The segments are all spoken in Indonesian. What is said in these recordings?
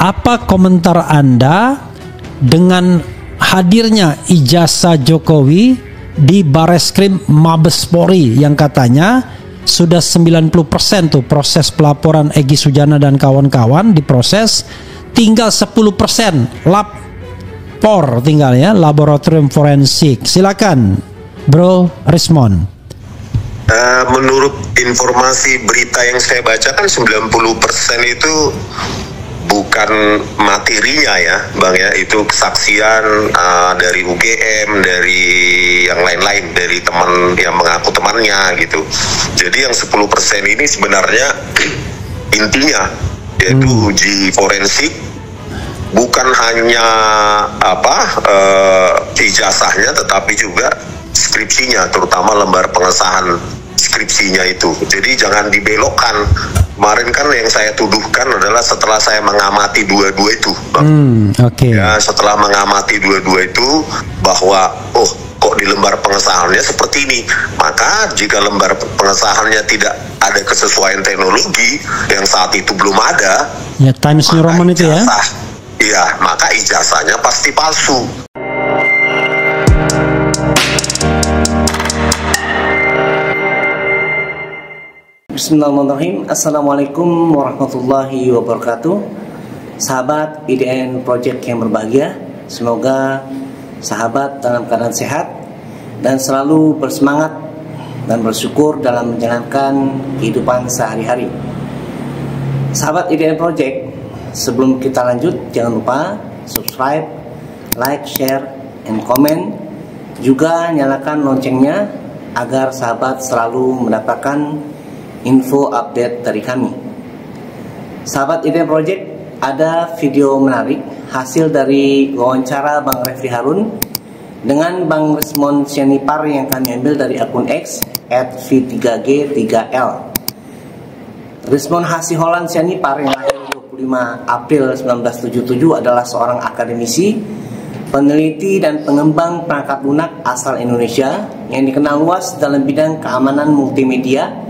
Apa komentar Anda dengan hadirnya ijazah Jokowi di Bareskrim Mabes Polri yang katanya sudah 90% tuh proses pelaporan Egy Sujana dan kawan-kawan diproses, tinggal 10% lapor tinggal ya, laboratorium forensik. Silakan Bro Rismon. Menurut informasi berita yang saya baca kan 90% itu bukan materinya ya Bang ya, itu kesaksian dari UGM, dari yang lain-lain, dari teman yang mengaku temannya gitu. Jadi yang 10% ini sebenarnya intinya yaitu uji forensik, bukan hanya ijazahnya tetapi juga skripsinya, terutama lembar pengesahan skripsinya itu. Jadi jangan dibelokkan. Kemarin kan yang saya tuduhkan adalah setelah saya mengamati dua-dua itu, ya, setelah mengamati dua-dua itu bahwa kok di lembar pengesahannya seperti ini. Maka jika lembar pengesahannya tidak ada kesesuaian teknologi yang saat itu belum ada, ya Times New Roman itu ya. Iya, maka ijazahnya pasti palsu. Bismillahirrahmanirrahim. Assalamualaikum warahmatullahi wabarakatuh. Sahabat IDN Project yang berbahagia, semoga sahabat dalam keadaan sehat dan selalu bersemangat dan bersyukur dalam menjalankan kehidupan sehari-hari. Sahabat IDN Project, sebelum kita lanjut, jangan lupa subscribe, like, share, and comment. Juga nyalakan loncengnya agar sahabat selalu mendapatkan info update dari kami. Sahabat IDN Project, ada video menarik hasil dari wawancara Bang Refli Harun dengan Bang Rismon Sianipar yang kami ambil dari akun X @v3g3l. Rismon Hasiholan Sianipar yang lahir 25 April 1977 adalah seorang akademisi, peneliti dan pengembang perangkat lunak asal Indonesia yang dikenal luas dalam bidang keamanan multimedia,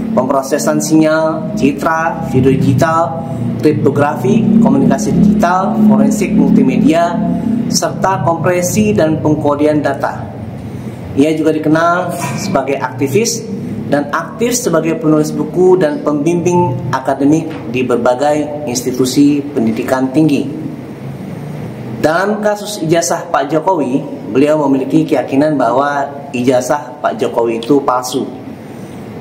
pemrosesan sinyal, citra, video digital, kriptografi, komunikasi digital, forensik multimedia, serta kompresi dan pengkodian data. Ia juga dikenal sebagai aktivis dan aktif sebagai penulis buku dan pembimbing akademik di berbagai institusi pendidikan tinggi. Dalam kasus ijazah Pak Jokowi, beliau memiliki keyakinan bahwa ijazah Pak Jokowi itu palsu.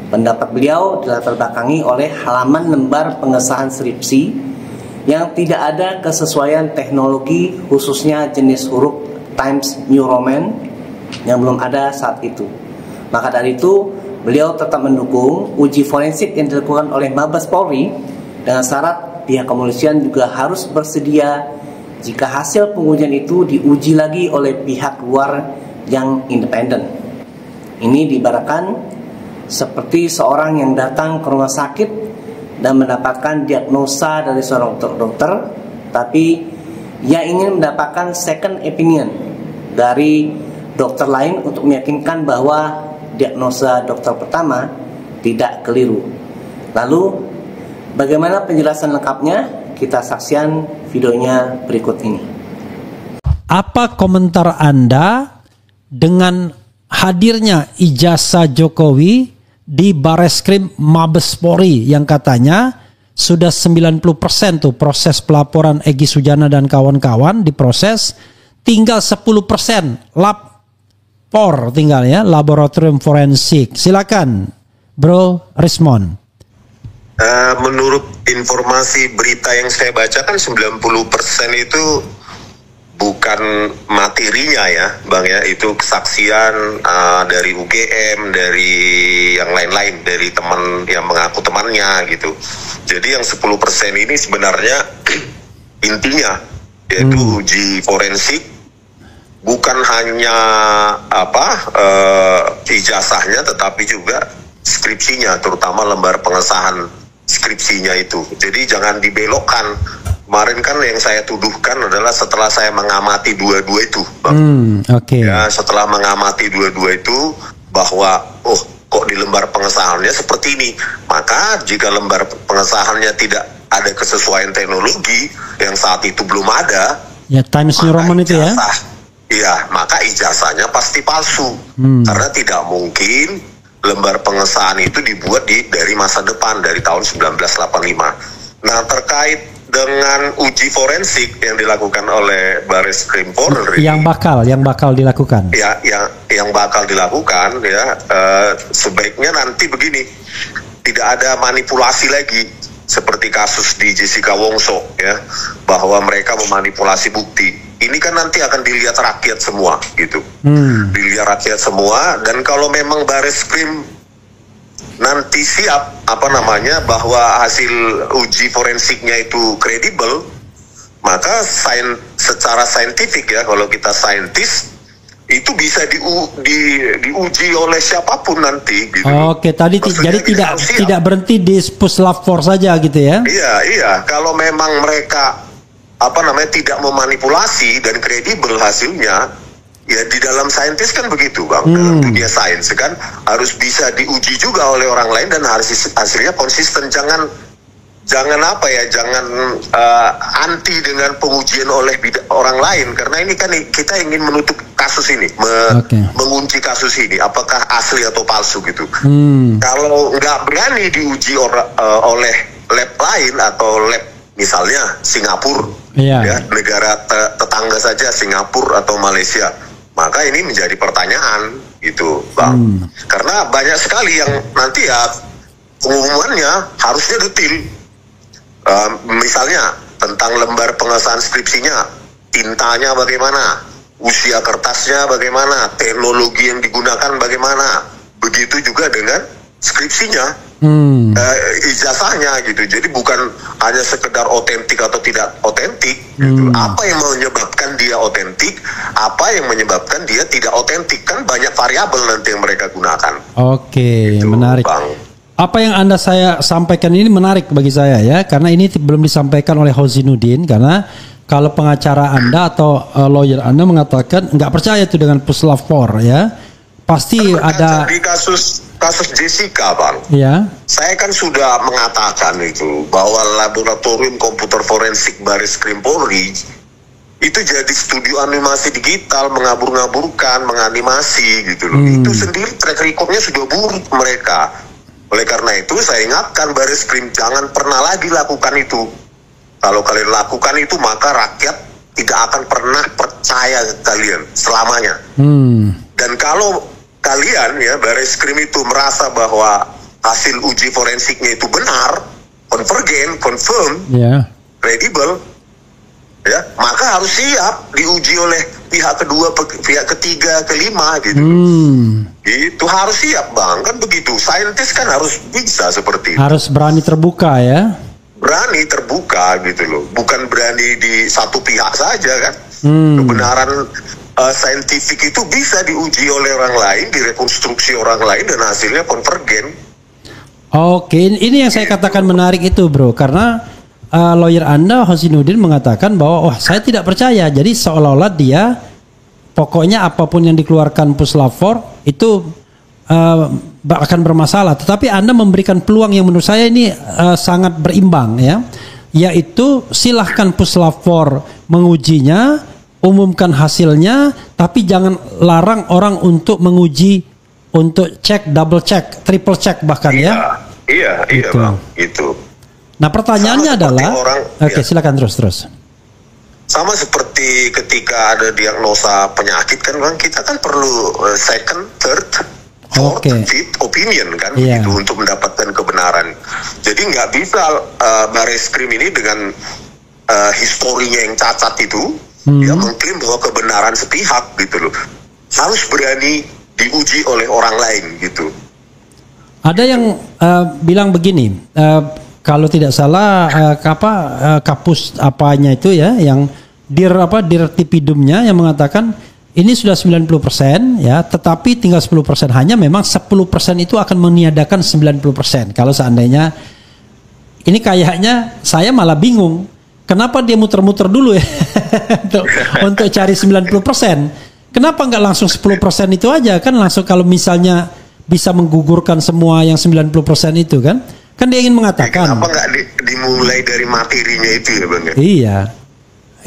Pendapat beliau dilatar belakangi oleh halaman lembar pengesahan skripsi yang tidak ada kesesuaian teknologi, khususnya jenis huruf Times New Roman yang belum ada saat itu. Maka dari itu, beliau tetap mendukung uji forensik yang dilakukan oleh Mabes Polri dengan syarat pihak kepolisian juga harus bersedia jika hasil pengujian itu diuji lagi oleh pihak luar yang independen. Ini diibaratkan seperti seorang yang datang ke rumah sakit dan mendapatkan diagnosa dari seorang dokter, tapi ia ingin mendapatkan second opinion dari dokter lain untuk meyakinkan bahwa diagnosa dokter pertama tidak keliru. Lalu, bagaimana penjelasan lengkapnya? Kita saksikan videonya berikut ini. Apa komentar Anda dengan hadirnya ijazah Jokowi di Bareskrim Mabes Polri yang katanya sudah 90% tuh proses pelaporan Egy Sujana dan kawan-kawan diproses, tinggal 10% lapor tinggal ya, laboratorium forensik. Silakan Bro Rismon. Menurut informasi berita yang saya baca kan 90% itu bukan materinya ya Bang ya, itu kesaksian dari UGM, dari yang lain-lain, dari teman yang mengaku temannya gitu. Jadi yang 10% ini sebenarnya intinya yaitu uji forensik, bukan hanya ijazahnya tetapi juga skripsinya, terutama lembar pengesahan skripsinya itu. Jadi jangan dibelokkan. Kemarin kan yang saya tuduhkan adalah setelah saya mengamati dua-dua itu, ya, setelah mengamati dua-dua itu bahwa kok di lembar pengesahannya seperti ini. Maka jika lembar pengesahannya tidak ada kesesuaian teknologi yang saat itu belum ada. Ya, Times New Roman itu ya. Iya, maka ijazahnya pasti palsu. Karena tidak mungkin lembar pengesahan itu dibuat dari masa depan, dari tahun 1985. Nah, terkait dengan uji forensik yang dilakukan oleh Bareskrim Polri, yang bakal dilakukan. Ya, yang bakal dilakukan ya, sebaiknya nanti begini, tidak ada manipulasi lagi seperti kasus di Jessica Wongso ya, bahwa mereka memanipulasi bukti. Ini kan nanti akan dilihat rakyat semua gitu, dilihat rakyat semua. Dan kalau memang Bareskrim nanti siap bahwa hasil uji forensiknya itu kredibel, maka secara saintifik ya, kalau kita saintis itu bisa diuji oleh siapapun nanti gitu. Oke, tadi jadi tidak berhenti di Puslap 4 saja gitu ya. Iya, kalau memang mereka tidak memanipulasi dan kredibel hasilnya, ya di dalam saintis kan begitu Bang, dalam dunia sains kan harus bisa diuji juga oleh orang lain dan harus hasilnya konsisten. Jangan anti dengan pengujian oleh orang lain, karena ini kan kita ingin menutup kasus ini, mengunci kasus ini apakah asli atau palsu gitu. Kalau nggak berani diuji oleh lab lain atau lab misalnya Singapura, ya negara tetangga saja Singapura atau Malaysia, maka ini menjadi pertanyaan gitu Bang. Karena banyak sekali yang nanti ya pengumumannya harusnya detail. Misalnya tentang lembar pengesahan skripsinya, tintanya bagaimana, usia kertasnya bagaimana, teknologi yang digunakan bagaimana, begitu juga dengan skripsinya, ijazahnya gitu. Jadi bukan hanya sekedar otentik atau tidak otentik gitu. Apa yang menyebabkan dia otentik, apa yang menyebabkan dia tidak otentik, kan banyak variabel nanti yang mereka gunakan. Oke, gitu, menarik Bang. Apa yang saya sampaikan ini menarik bagi saya ya, karena ini belum disampaikan oleh Hozainuddin. Karena kalau pengacara Anda atau lawyer Anda mengatakan nggak percaya itu dengan Puslap 4 ya, pasti ada di kasus Jessica Bang. Ya. Saya kan sudah mengatakan itu bahwa laboratorium komputer forensik Bareskrim Polri itu jadi studio animasi digital, mengabur-ngaburkan, menganimasi gitu loh. Itu sendiri track recordnya sudah buruk mereka. Oleh karena itu saya ingatkan Bareskrim, jangan pernah lagi lakukan itu. Kalau kalian lakukan itu maka rakyat tidak akan pernah percaya kalian selamanya. Dan kalau kalian ya Bareskrim itu merasa bahwa hasil uji forensiknya itu benar, confirm, kredibel, ya, maka harus siap diuji oleh pihak kedua, pihak ketiga, kelima gitu. Itu harus siap Bang, kan begitu. Saintis kan harus bisa seperti itu. Harus berani terbuka ya. Berani terbuka gitu loh, bukan berani di satu pihak saja kan. Kebenaran saintifik itu bisa diuji oleh orang lain, direkonstruksi orang lain dan hasilnya konvergen. Oke, ini yang saya katakan menarik itu bro, karena lawyer Anda Hozainuddin mengatakan bahwa saya tidak percaya. Jadi seolah-olah dia pokoknya apapun yang dikeluarkan Puslap 4 itu akan bermasalah. Tetapi Anda memberikan peluang yang menurut saya ini sangat berimbang ya, yaitu silahkan Puslap 4 mengujinya, umumkan hasilnya, tapi jangan larang orang untuk menguji, untuk cek, double check, triple check bahkan ya. Iya gitu. Bang, gitu. Nah pertanyaannya adalah, silakan terus. Sama seperti ketika ada diagnosa penyakit kan Bang, kita kan perlu second, third, fourth, fifth opinion kan, gitu, untuk mendapatkan kebenaran. Jadi nggak bisa Bareskrim ini dengan historinya yang cacat itu, dia mengklaim bahwa kebenaran sepihak gitu loh. Harus berani diuji oleh orang lain gitu. Ada yang bilang begini. Kalau tidak salah kapus apanya itu ya, yang dirtipidumnya yang mengatakan ini sudah 90% ya, tetapi tinggal 10%, hanya memang 10% itu akan meniadakan 90%. Kalau seandainya ini kayaknya saya malah bingung, kenapa dia muter-muter dulu ya untuk cari 90%. Kenapa nggak langsung 10% itu aja, kan langsung kalau misalnya bisa menggugurkan semua yang 90% itu kan. Kan dia ingin mengatakan. Kenapa nggak dimulai dari materinya itu ya Bang? Iya.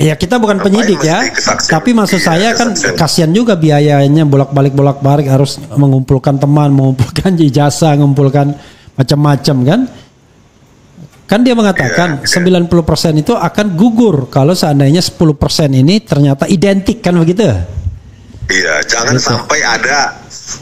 Ya kita bukan penyidik ya, tapi maksud saya kan kasihan juga biayanya bolak-balik harus mengumpulkan teman, mengumpulkan ijazah, mengumpulkan macam-macam kan. Kan dia mengatakan 90% itu akan gugur kalau seandainya 10% ini ternyata identik kan begitu. Iya, jangan sampai ada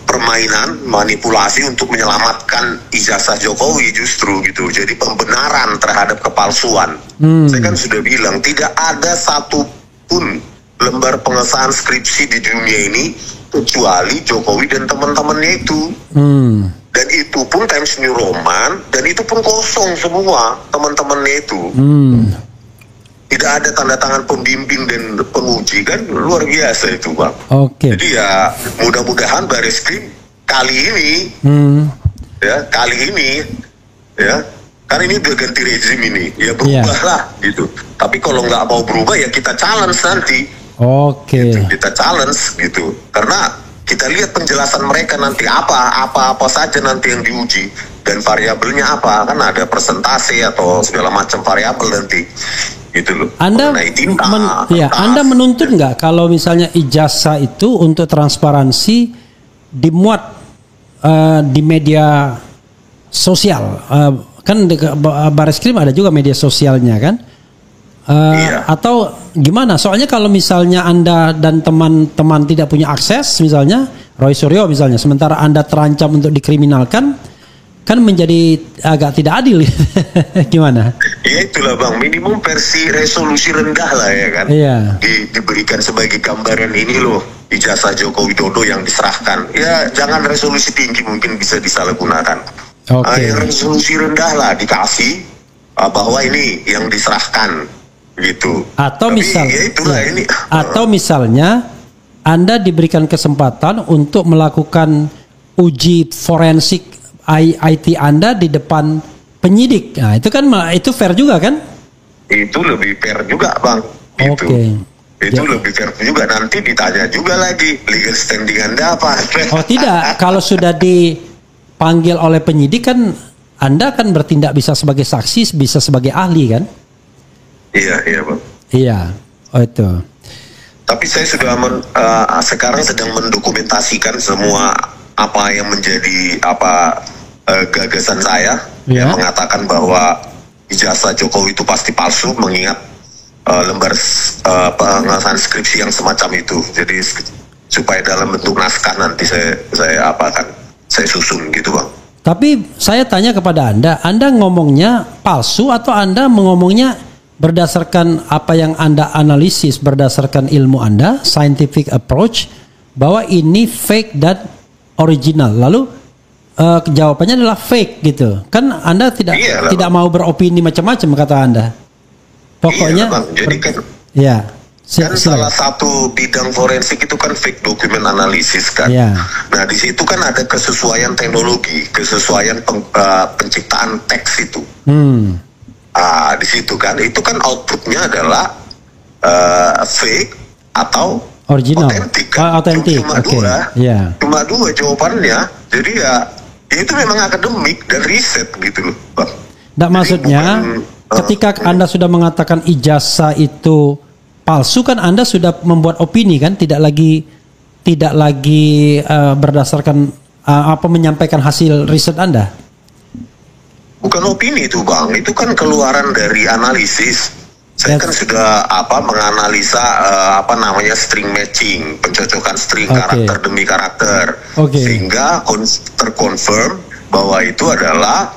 permainan manipulasi untuk menyelamatkan ijazah Jokowi justru gitu. Jadi pembenaran terhadap kepalsuan. Saya kan sudah bilang tidak ada satupun lembar pengesahan skripsi di dunia ini kecuali Jokowi dan teman-temannya itu. Dan itu pun Times New Roman dan itu pun kosong semua teman-temannya itu. Tidak ada tanda tangan pembimbing dan penguji kan luar biasa itu Bang. Jadi ya mudah-mudahan Bareskrim kali ini kali ini kan ini udah ganti rezim ini ya berubahlah gitu. Tapi kalau nggak mau berubah ya kita challenge nanti. Gitu, kita challenge gitu karena kita lihat penjelasan mereka nanti apa saja nanti yang diuji dan variabelnya apa kan ada persentase atau segala macam variabel nanti. Gitu loh. Anda menuntut nggak kalau misalnya ijazah itu untuk transparansi dimuat di media sosial kan Bareskrim ada juga media sosialnya kan atau gimana? Soalnya kalau misalnya Anda dan teman-teman tidak punya akses misalnya Roy Suryo misalnya sementara Anda terancam untuk dikriminalkan kan menjadi agak tidak adil. Gimana? Ya itulah Bang, minimum versi resolusi rendah lah ya kan. Diberikan sebagai gambaran ini loh ijazah Joko Widodo yang diserahkan. Ya jangan resolusi tinggi mungkin bisa disalahgunakan. Yang resolusi rendah lah dikasih bahwa ini yang diserahkan gitu. Atau misalnya Anda diberikan kesempatan untuk melakukan uji forensik IT Anda di depan penyidik. Nah, itu kan itu fair juga kan? Itu lebih fair juga, Bang. Itu lebih fair juga, nanti ditanya juga lagi legal standing Anda apa. Oh, tidak. Kalau sudah dipanggil oleh penyidik kan Anda kan bertindak bisa sebagai saksi, bisa sebagai ahli kan? Iya, Bang. Iya. Oh, itu. Tapi saya sudah sekarang sedang mendokumentasikan semua apa yang menjadi gagasan saya yang mengatakan bahwa ijazah Jokowi itu pasti palsu mengingat lembar pengesahan skripsi yang semacam itu. Jadi supaya dalam bentuk naskah nanti saya susun gitu Bang. Tapi saya tanya kepada Anda ngomongnya palsu atau Anda mengomongnya berdasarkan apa yang Anda analisis berdasarkan ilmu Anda, scientific approach bahwa ini fake dan original. Lalu jawabannya adalah fake gitu. Kan Anda tidak mau beropini macam-macam kata Anda. Pokoknya jadi kan salah satu bidang forensik itu kan fake document analysis kan. Nah, di situ kan ada kesesuaian teknologi, kesesuaian penciptaan teks itu. Di situ kan itu kan outputnya adalah fake atau original. Otentik. Cuma dua jawabannya. Jadi ya itu memang akademik dan riset gitu loh, Bang. Nah, maksudnya ketika Anda sudah mengatakan ijazah itu palsu kan Anda sudah membuat opini kan, tidak lagi berdasarkan menyampaikan hasil riset Anda. Bukan opini itu Bang, itu kan keluaran dari analisis. Saya kan sudah menganalisa string matching, pencocokan string karakter demi karakter, sehingga terkonfirm bahwa itu adalah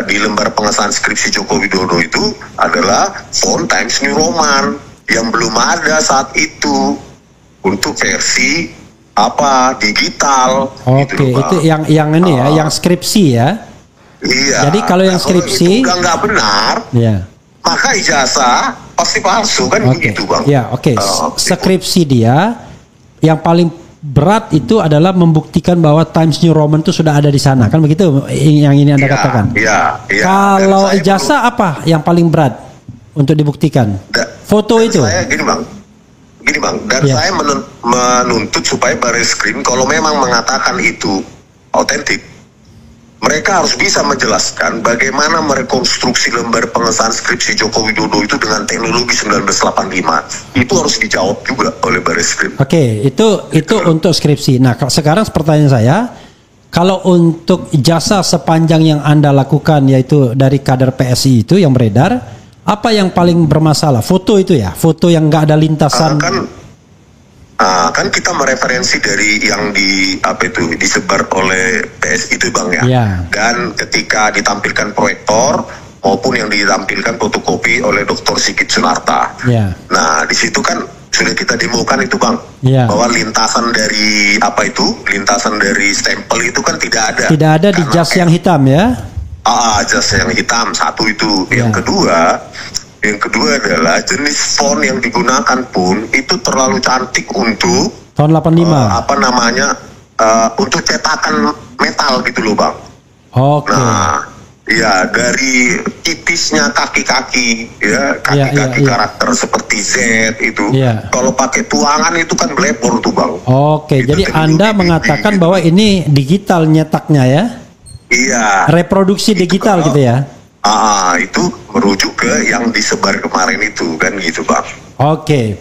di lembar pengesahan skripsi Joko Widodo itu adalah font Times New Roman yang belum ada saat itu untuk versi digital. Itu yang ini yang skripsi ya. Iya. Jadi kalau yang skripsi itu nggak benar. Maka ijazah pasti palsu kan begitu Bang. Skripsi dia yang paling berat itu adalah membuktikan bahwa Times New Roman itu sudah ada di sana kan begitu yang ini Anda katakan. Kalau ijazah apa yang paling berat untuk dibuktikan? Foto itu. Saya gini Bang. Saya menuntut supaya Bareskrim kalau memang mengatakan itu autentik mereka harus bisa menjelaskan bagaimana merekonstruksi lembar pengesahan skripsi Joko Widodo itu dengan teknologi 1985. Itu harus dijawab juga oleh Bareskrim. Oke, itu untuk skripsi. Nah, sekarang pertanyaan saya, kalau untuk ijazah sepanjang yang Anda lakukan, yaitu dari kader PSI itu yang beredar, apa yang paling bermasalah? Foto itu ya? Foto yang nggak ada lintasan? Kan kita mereferensi dari yang disebar oleh PSI itu Bang ya. Yeah. Dan ketika ditampilkan proyektor maupun yang ditampilkan fotokopi oleh Dr. Sigit Sunarta. Yeah. Nah, di situ kan sudah kita demokan itu Bang. Yeah. Bahwa lintasan dari lintasan dari stempel itu kan tidak ada. Tidak ada di jas yang hitam ya? Jas yang hitam, satu itu. Yeah. Yang kedua adalah jenis font yang digunakan pun itu terlalu cantik untuk tahun 85. Untuk cetakan metal gitu loh Bang. Oke. Nah, ya dari tipisnya kaki-kaki ya, kaki-kaki karakter seperti Z itu. Yeah. Kalau pakai tuangan itu kan blebor tuh Bang. Oke, Itu jadi Anda mengatakan bahwa ini digital nyetaknya ya? Iya. Reproduksi digital gitu ya? Itu merujuk ke yang disebar kemarin itu kan gitu Bang. Oke.